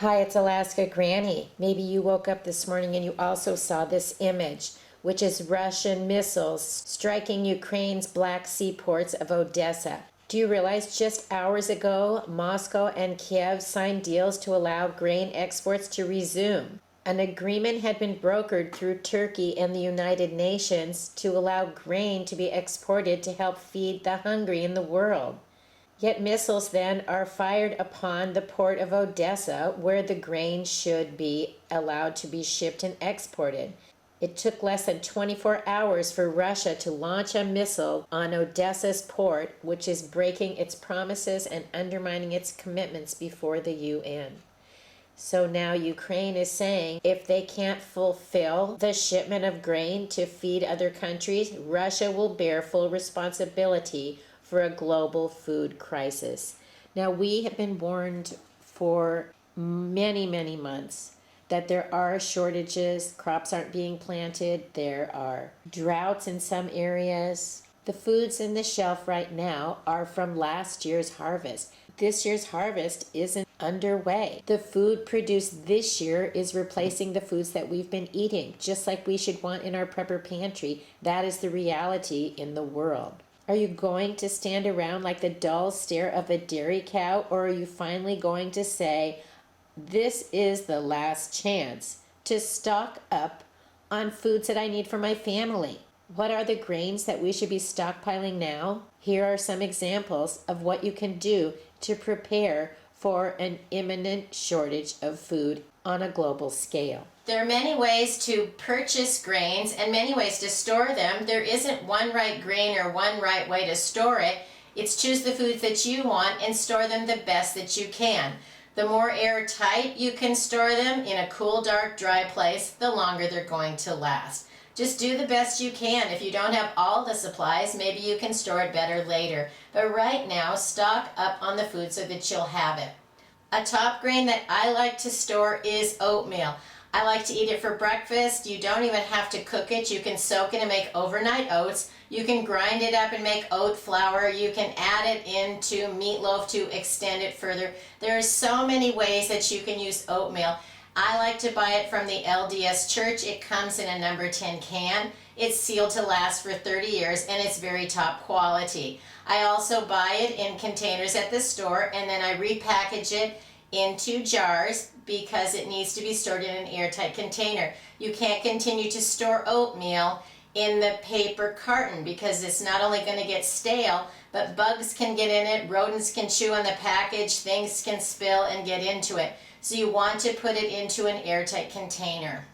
Hi, it's Alaska Granny. Maybe you woke up this morning and you also saw this image, which is Russian missiles striking Ukraine's Black Sea ports of Odessa. Do you realize just hours ago, Moscow and Kiev signed deals to allow grain exports to resume? An agreement had been brokered through Turkey and the United Nations to allow grain to be exported to help feed the hungry in the world. Yet missiles then are fired upon the port of Odessa, where the grain should be allowed to be shipped and exported. It took less than 24 hours for Russia to launch a missile on Odessa's port, which is breaking its promises and undermining its commitments before the UN. So now Ukraine is saying if they can't fulfill the shipment of grain to feed other countries, Russia will bear full responsibility for a global food crisis. Now, we have been warned for many, many months that there are shortages, crops aren't being planted, there are droughts in some areas. The foods in the shelf right now are from last year's harvest. This year's harvest isn't underway. The food produced this year is replacing the foods that we've been eating, just like we should want in our prepper pantry. That is the reality in the world. Are you going to stand around like the dull stare of a dairy cow, or are you finally going to say, this is the last chance to stock up on foods that I need for my family? What are the grains that we should be stockpiling now? Here are some examples of what you can do to prepare for an imminent shortage of food on a global scale. There are many ways to purchase grains and many ways to store them. There isn't one right grain or one right way to store it. It's choose the foods that you want and store them the best that you can. The more airtight you can store them in a cool, dark, dry place, the longer they're going to last. Just do the best you can. If you don't have all the supplies, maybe you can store it better later. But right now, stock up on the food so that you'll have it. A top grain that I like to store is oatmeal. I like to eat it for breakfast. You don't even have to cook it. You can soak it and make overnight oats. You can grind it up and make oat flour. You can add it into meatloaf to extend it further. There are so many ways that you can use oatmeal. I like to buy it from the LDS Church. It comes in a number 10 can. It's sealed to last for 30 years and it's very top quality. I also buy it in containers at the store and then I repackage it into jars because it needs to be stored in an airtight container. You can't continue to store oatmeal in the paper carton because it's not only going to get stale, but bugs can get in it, rodents can chew on the package, things can spill and get into it. So you want to put it into an airtight container.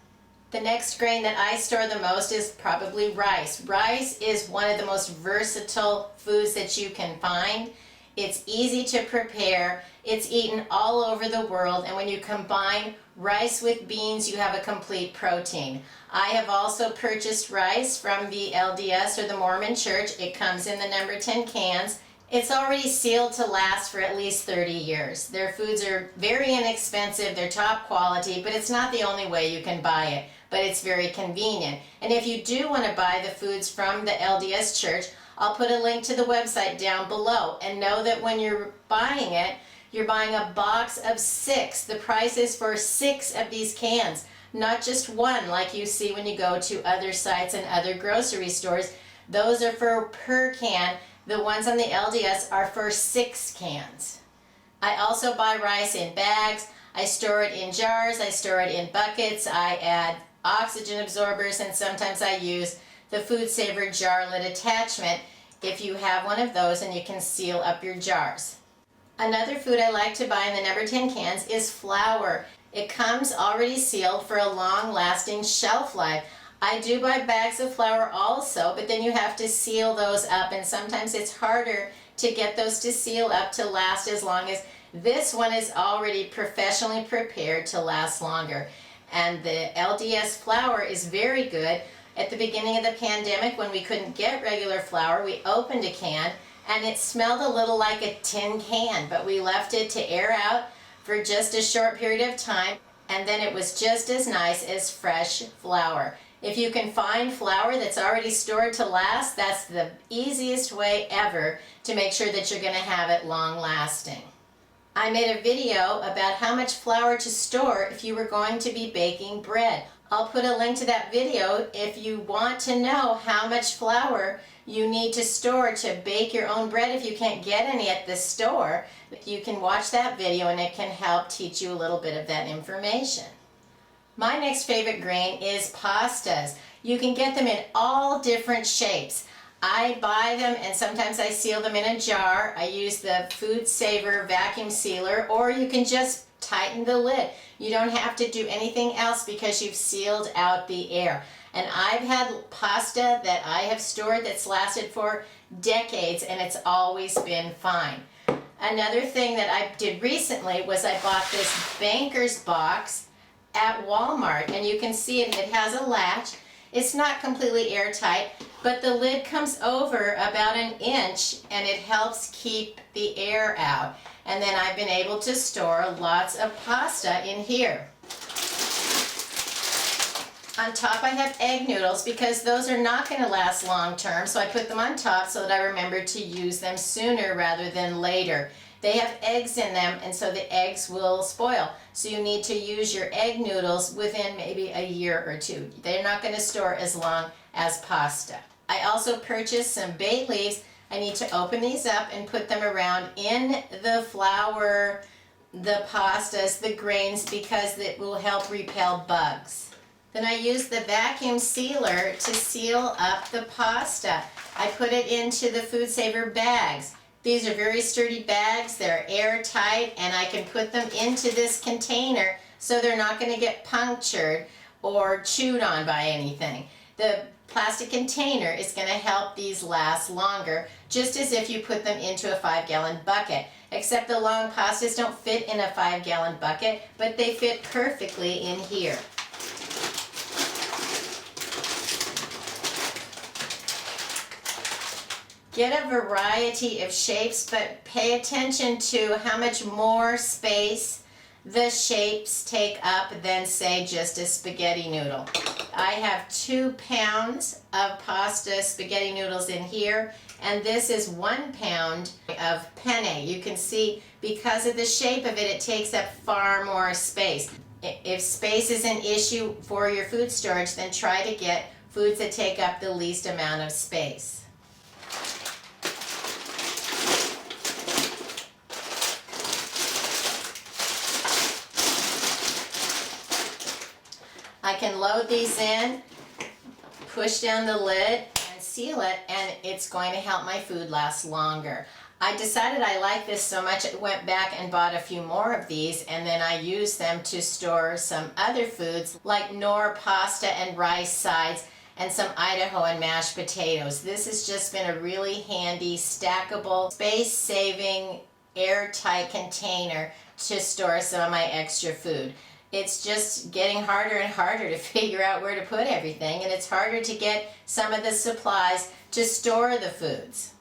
The next grain that I store the most is probably rice. Rice is one of the most versatile foods that you can find. It's easy to prepare. It's eaten all over the world, and when you combine rice with beans, you have a complete protein. I have also purchased rice from the LDS or the Mormon Church. It comes in the number 10 cans. It's already sealed to last for at least 30 years. Their foods are very inexpensive, they're top quality, but it's not the only way you can buy it, but it's very convenient. And if you do want to buy the foods from the LDS Church, I'll put a link to the website down below, and know that when you're buying it, you're buying a box of 6. The price is for 6 of these cans, not just one like you see when you go to other sites and other grocery stores. Those are for per can. The ones on the LDS are for 6 cans. I also buy rice in bags. I store it in jars. I store it in buckets. I add oxygen absorbers, and sometimes I use the Food Saver jar lid attachment if you have one of those, and you can seal up your jars. Another food I like to buy in the number 10 cans is flour. It comes already sealed for a long-lasting shelf life. I do buy bags of flour also, but then you have to seal those up, and sometimes it's harder to get those to seal up to last as long as this one is already professionally prepared to last longer. And the LDS flour is very good. At the beginning of the pandemic, when we couldn't get regular flour, we opened a can and it smelled a little like a tin can, but we left it to air out for just a short period of time, and then it was just as nice as fresh flour. If you can find flour that's already stored to last, that's the easiest way ever to make sure that you're going to have it long lasting. I made a video about how much flour to store if you were going to be baking bread. I'll put a link to that video if you want to know how much flour you need to store to bake your own bread if you can't get any at the store. You can watch that video and it can help teach you a little bit of that information. My next favorite grain is pastas. You can get them in all different shapes. I buy them and sometimes I seal them in a jar. I use the Food Saver vacuum sealer, or you can just tighten the lid. You don't have to do anything else because you've sealed out the air. And I've had pasta that I have stored that's lasted for decades and it's always been fine. Another thing that I did recently was I bought this Banker's box at Walmart, and you can see it has a latch. It's not completely airtight, but the lid comes over about an inch and it helps keep the air out. And then I've been able to store lots of pasta in here. On top I have egg noodles because those are not going to last long term, so I put them on top so that I remember to use them sooner rather than later. They have eggs in them, and so the eggs will spoil. So you need to use your egg noodles within maybe a year or two. They're not going to store as long as pasta. I also purchased some bay leaves. I need to open these up and put them around in the flour, the pastas, the grains, because it will help repel bugs. Then I use the vacuum sealer to seal up the pasta. I put it into the Food Saver bags. These are very sturdy bags, they're airtight, and I can put them into this container so they're not going to get punctured or chewed on by anything. The plastic container is going to help these last longer, just as if you put them into a 5-gallon bucket. Except the long pastas don't fit in a 5-gallon bucket, but they fit perfectly in here. Get a variety of shapes, but pay attention to how much more space the shapes take up than, say, just a spaghetti noodle. I have 2 pounds of pasta spaghetti noodles in here, and this is 1 pound of penne. You can see because of the shape of it, it takes up far more space. If space is an issue for your food storage, then try to get foods that take up the least amount of space. I can load these in, push down the lid, and seal it, and it's going to help my food last longer. I decided I like this so much, I went back and bought a few more of these, and then I used them to store some other foods like Knorr pasta and rice sides and some Idaho and mashed potatoes. This has just been a really handy, stackable, space-saving, airtight container to store some of my extra food. It's just getting harder and harder to figure out where to put everything, and it's harder to get some of the supplies to store the foods.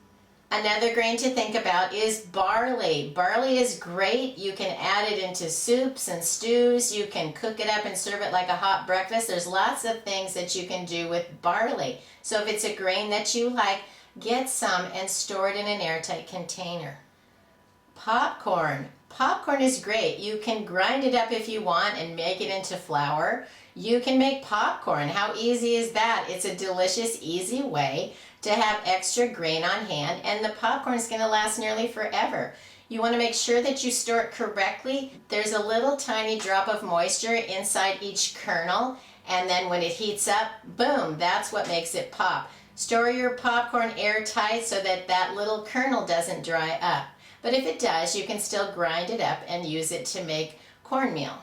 Another grain to think about is barley. Barley is great. You can add it into soups and stews. You can cook it up and serve it like a hot breakfast. There's lots of things that you can do with barley. So if it's a grain that you like, get some and store it in an airtight container. Popcorn. Popcorn is great. You can grind it up if you want and make it into flour. You can make popcorn. How easy is that? It's a delicious, easy way to have extra grain on hand, and the popcorn is going to last nearly forever. You want to make sure that you store it correctly. There's a little tiny drop of moisture inside each kernel, and then when it heats up, boom, that's what makes it pop. Store your popcorn airtight so that that little kernel doesn't dry up. But if it does, you can still grind it up and use it to make cornmeal.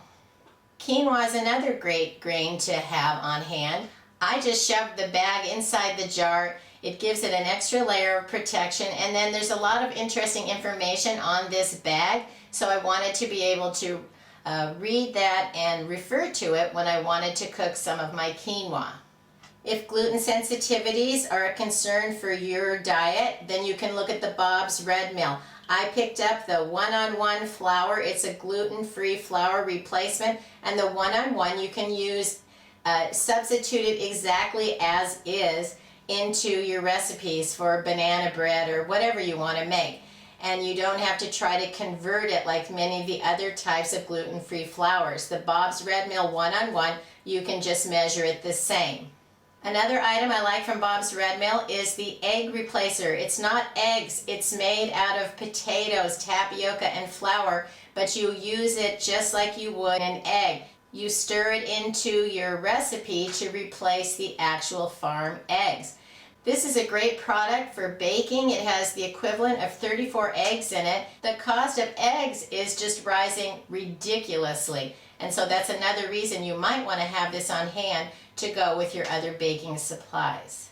Quinoa is another great grain to have on hand. I just shoved the bag inside the jar. It gives it an extra layer of protection, and then there's a lot of interesting information on this bag, so I wanted to be able to read that and refer to it when I wanted to cook some of my quinoa. If gluten sensitivities are a concern for your diet, then you can look at the Bob's Red Mill. I picked up the one-on-one flour. It's a gluten-free flour replacement, and the one-on-one you can use substituted exactly as is into your recipes for banana bread or whatever you want to make. and you don't have to try to convert it like many of the other types of gluten-free flours. The Bob's Red Mill one-on-one, you can just measure it the same. Another item I like from Bob's Red Mill is the egg replacer. It's not eggs, it's made out of potatoes, tapioca, and flour, but you use it just like you would an egg. You stir it into your recipe to replace the actual farm eggs. This is a great product for baking. It has the equivalent of 34 eggs in it. The cost of eggs is just rising ridiculously, and so that's another reason you might want to have this on hand to go with your other baking supplies.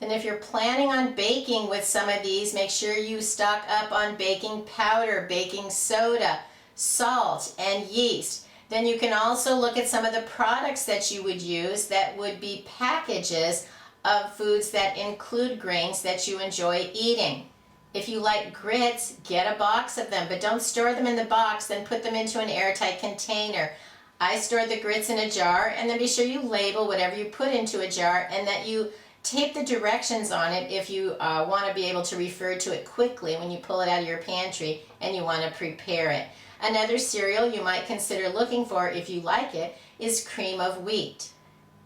And if you're planning on baking with some of these, make sure you stock up on baking powder, baking soda, salt, and yeast. Then you can also look at some of the products that you would use that would be packages of foods that include grains that you enjoy eating. If you like grits, get a box of them, but don't store them in the box, then put them into an airtight container. I store the grits in a jar, and then be sure you label whatever you put into a jar and that you tape the directions on it if you want to be able to refer to it quickly when you pull it out of your pantry and you want to prepare it. Another cereal you might consider looking for, if you like it, is cream of wheat.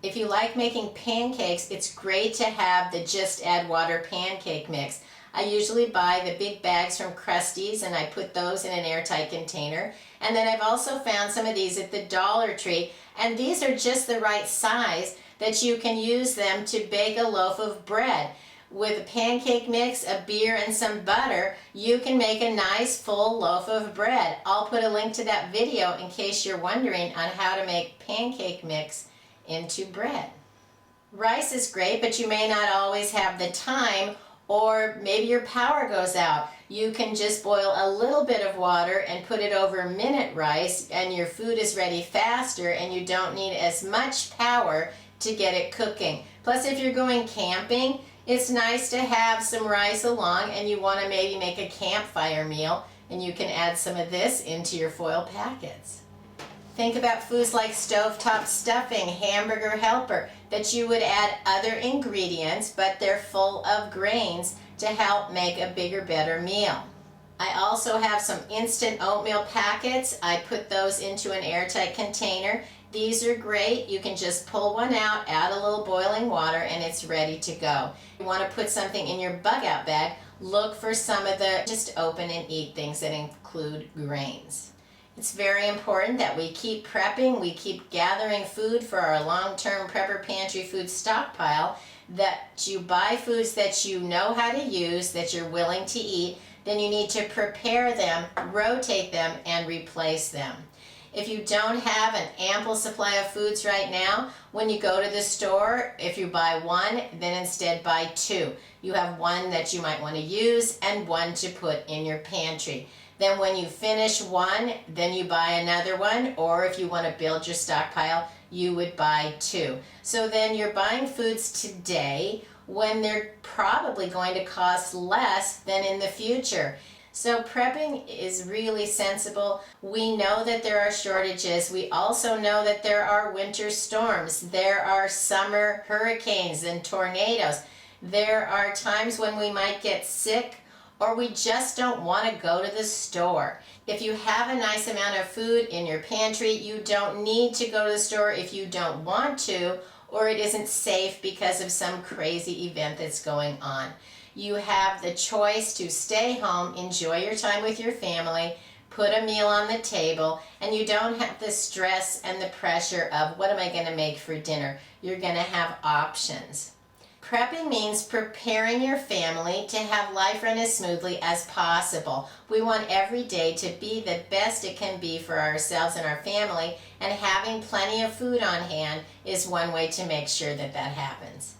If you like making pancakes, it's great to have the Just Add Water pancake mix. I usually buy the big bags from Krusty's and I put those in an airtight container. And then I've also found some of these at the Dollar Tree, and these are just the right size that you can use them to bake a loaf of bread. With a pancake mix, a beer, and some butter, you can make a nice full loaf of bread. I'll put a link to that video in case you're wondering on how to make pancake mix into bread. Rice is great, but you may not always have the time, or maybe your power goes out. You can just boil a little bit of water and put it over minute rice, and your food is ready faster and you don't need as much power to get it cooking. Plus, if you're going camping, it's nice to have some rice along and you want to maybe make a campfire meal, and you can add some of this into your foil packets. Think about foods like stovetop stuffing, hamburger helper, that you would add other ingredients, but they're full of grains to help make a bigger, better meal. I also have some instant oatmeal packets. I put those into an airtight container. These are great. You can just pull one out, add a little boiling water, and it's ready to go. If you want to put something in your bug out bag, look for some of the just open and eat things that include grains. It's very important that we keep prepping, we keep gathering food for our long-term prepper pantry food stockpile, that you buy foods that you know how to use, that you're willing to eat. Then you need to prepare them, rotate them, and replace them. If you don't have an ample supply of foods right now, when you go to the store, if you buy one, then instead buy two. You have one that you might want to use and one to put in your pantry. Then when you finish one, then you buy another one, or if you want to build your stockpile, you would buy two. So then you're buying foods today when they're probably going to cost less than in the future. So prepping is really sensible. We know that there are shortages. We also know that there are winter storms. There are summer hurricanes and tornadoes. There are times when we might get sick, or we just don't want to go to the store. If you have a nice amount of food in your pantry, you don't need to go to the store if you don't want to, or it isn't safe because of some crazy event that's going on. You have the choice to stay home, enjoy your time with your family, put a meal on the table, and you don't have the stress and the pressure of what am I going to make for dinner. You're going to have options. Prepping means preparing your family to have life run as smoothly as possible. We want every day to be the best it can be for ourselves and our family, and having plenty of food on hand is one way to make sure that that happens.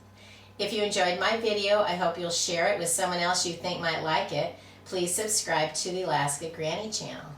If you enjoyed my video, I hope you'll share it with someone else you think might like it. Please subscribe to the Alaska Granny channel.